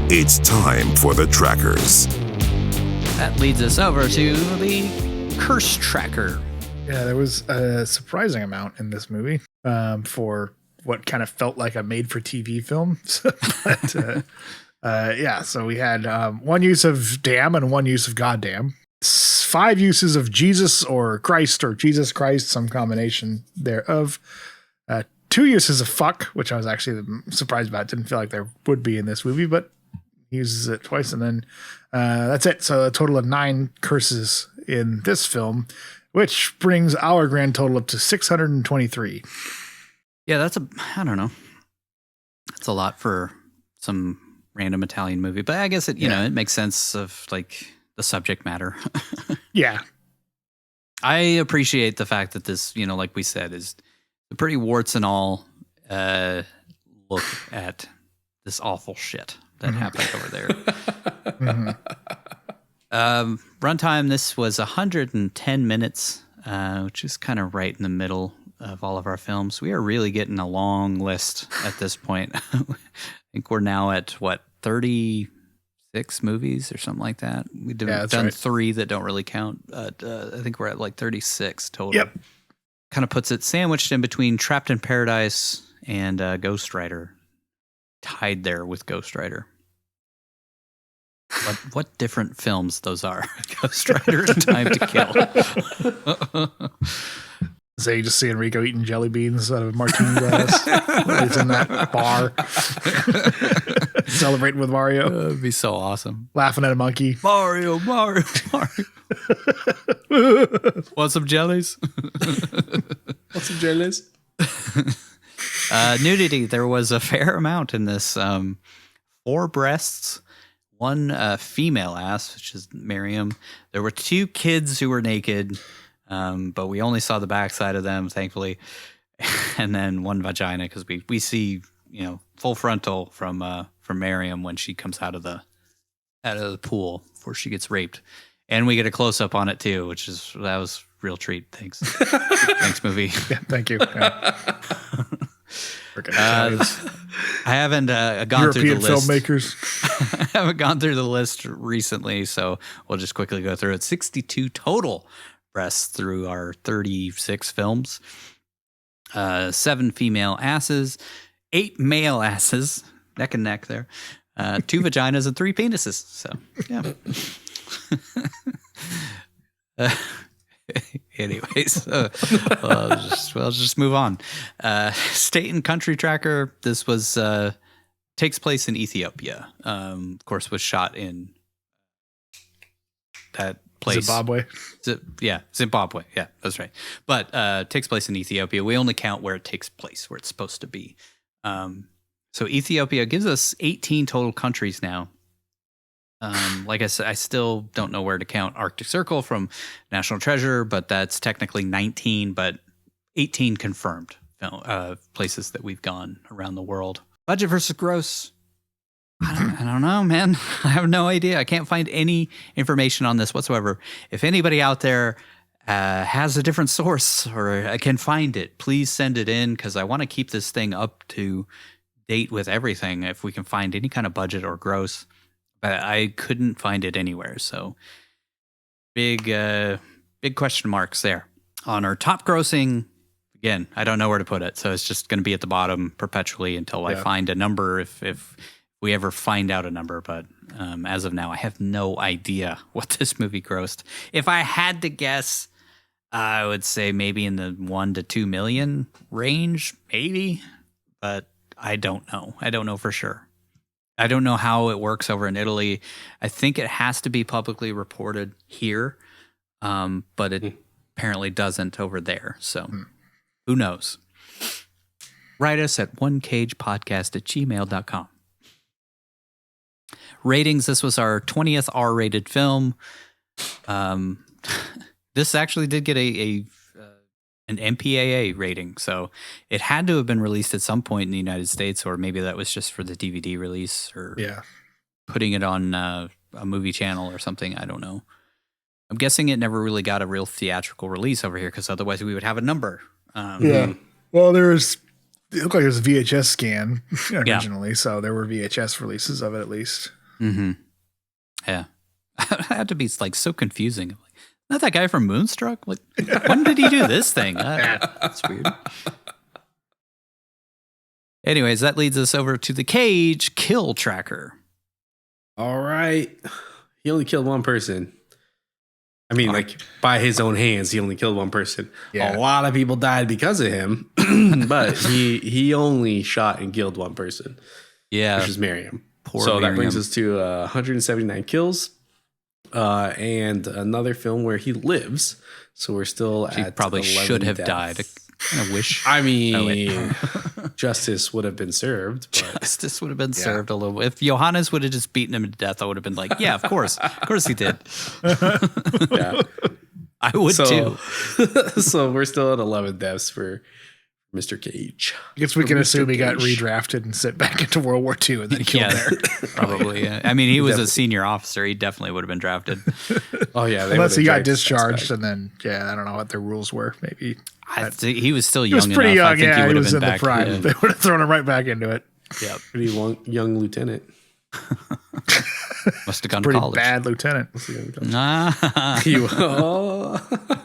It's time for the trackers. That leads us over to the curse tracker. Yeah, there was a surprising amount in this movie for what kind of felt like a made-for-TV film. So we had one use of damn and one use of goddamn. 5 uses of Jesus or Christ or Jesus Christ, some combination thereof. 2 uses of fuck, which I was actually surprised about. Didn't feel like there would be in this movie, but he uses it twice, and then that's it. So a total of 9 curses in this film, which brings our grand total up to 623. Yeah, I don't know. That's a lot for some random Italian movie, but I guess it makes sense of like the subject matter. Yeah. I appreciate the fact that this, like we said, is a pretty warts and all look at this awful shit that happened over there. Runtime, this was 110 minutes, which is kind of right in the middle of all of our films. We are really getting a long list at this point. I think we're now at, 36 movies or something like that. We've done right. 3 that don't really count. I think we're at like 36 total. Yep. Kind of puts it sandwiched in between Trapped in Paradise and Ghost Rider. Tied there with Ghost Rider. What different films those are? Ghost Rider and Time to Kill. So you just see Enrico eating jelly beans out of a martini glass. He's in that bar. Celebrating with Mario. That'd be so awesome. Laughing at a monkey. Mario. Want some jellies? Want some jellies? Nudity. There was a fair amount in this. 4 breasts, 1 female ass, which is Miriam. There were 2 kids who were naked, but we only saw the backside of them, thankfully. And then 1 vagina, because we see full frontal from Miriam when she comes out of the pool before she gets raped, and we get a close up on it too, that was a real treat. Thanks, thanks movie. Yeah, thank you. Yeah. I haven't gone European through the list. Filmmakers. I haven't gone through the list recently, so we'll just quickly go through it. 62 total breasts through our 36 films. 7 female asses, 8 male asses, neck and neck there. 2 vaginas and 3 penises. So yeah. Anyways, we'll just move on. State and country tracker. This was takes place in Ethiopia. Of course, was shot in that place. Zimbabwe. Zimbabwe. Yeah, that's right. But takes place in Ethiopia. We only count where it takes place, where it's supposed to be. So Ethiopia gives us 18 total countries now. Like I said, I still don't know where to count Arctic Circle from National Treasure, but that's technically 19, but 18 confirmed places that we've gone around the world. Budget versus gross. I don't know, man. I have no idea. I can't find any information on this whatsoever. If anybody out there has a different source or can find it, please send it in, because I want to keep this thing up to date with everything. If we can find any kind of budget or gross. I couldn't find it anywhere, so big question marks there. On our top grossing, again, I don't know where to put it, so it's just going to be at the bottom perpetually until I find a number, if we ever find out a number. But as of now, I have no idea what this movie grossed. If I had to guess, I would say maybe in the 1 to 2 million range, maybe, but I don't know. I don't know for sure. I don't know how it works over in Italy. I think it has to be publicly reported here, but it apparently doesn't over there. So who knows? Write us at onecagepodcast@gmail.com. Ratings. This was our 20th R-rated film. This actually did get an MPAA rating, so it had to have been released at some point in the United States, or maybe that was just for the DVD release, or putting it on a movie channel or something. I don't know. I'm guessing it never really got a real theatrical release over here, because otherwise we would have a number. Well, there's it looked like it was a VHS scan originally, so there were VHS releases of it at least. Mm-hmm. Yeah. It had to be like so confusing. Like, not that guy from Moonstruck? Like, when did he do this thing? That's weird. Anyways, that leads us over to the Cage kill tracker. All right. He only killed one person. I mean, like, by his own hands, he only killed one person. Yeah. A lot of people died because of him, but he only shot and killed one person. Yeah. Which is Miriam. Poor so Miriam. that brings us to 179 kills. And another film where he lives. So we're still She at probably 11 should have deaths. died. I wish. I mean, justice would have been served. But Justice would have been served a little. If Johannes would have just beaten him to death, I would have been like, yeah, of course he did. yeah, I would too. So we're still at 11 deaths for Mr. Cage. I guess we can Mr. assume he got Cage. redrafted and sent back into World War II and then killed there. Probably. Yeah. I mean, he was a senior officer. He definitely would have been drafted. Oh yeah, Unless he got discharged and then I don't know what their rules were. Maybe He was still he young was pretty enough. young. I think he He would have was been in back. the prime. Yeah. They would have thrown him right back into it. Yeah. Pretty young lieutenant. Must have gone to Pretty college. bad lieutenant. Ah. Oh.